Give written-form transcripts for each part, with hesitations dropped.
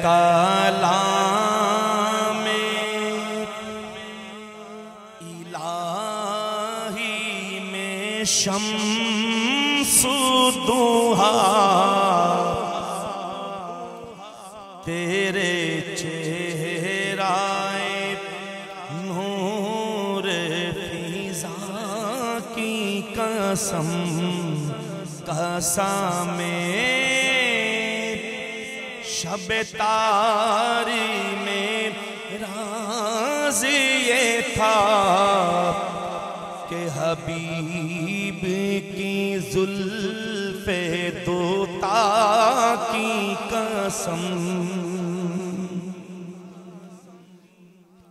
कलाम इलाही में शम्सुद्दुहा तेरे चेहराए नूर फिजा की कसम कसमें शब तारी में राज ये था कि हबीब की जुल्फे दोता की कसम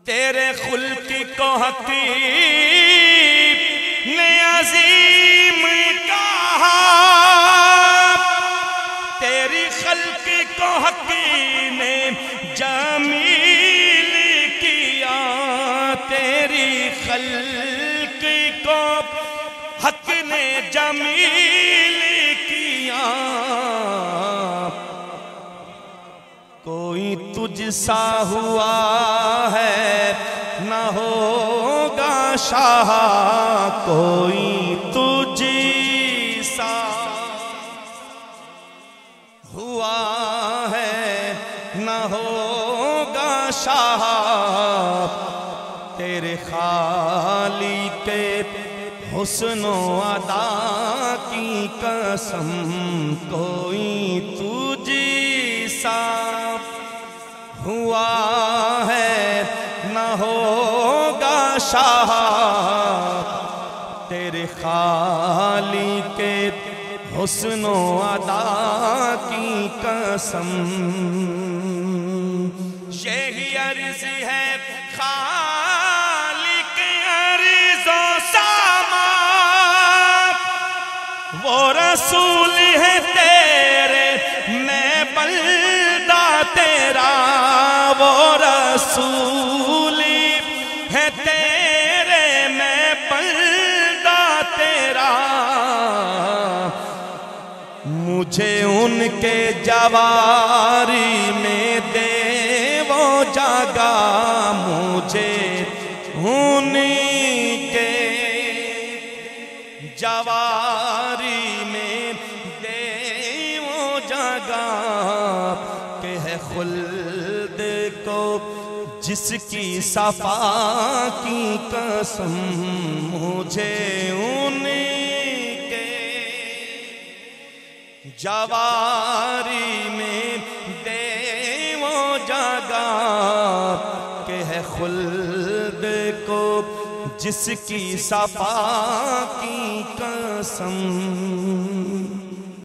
तेरे खुल्क को हकीम ने अजीम कहा तेरी खल्क को हकीम ने जमील किया तेरी खल्क को हक ने जमील किया कोई तुझ सा हुआ है न होगा शाह कोई तुझ सा हुआ है न होगा शाह तेरे खाली के हुस्नो अदा की कसम कोई तुझ सा हुआ है न होगा शाह तेरे खाली के हुस्नो अदा की कसम यही अर्ज है खालिक अर्ज़ो सामा वो रसूल है तेरे मैं बंदा तेरा वो रसूल है तेरे मैं बंदा तेरा मुझे उनके जवारी में दे वो जगा मुझे उनके जवारी में दे वो जगा के है खुल्द को जिसकी सफा की कसम मुझे उनके जवारी में दे वो जगा के है खुल्द को जिसकी सफा की कसम।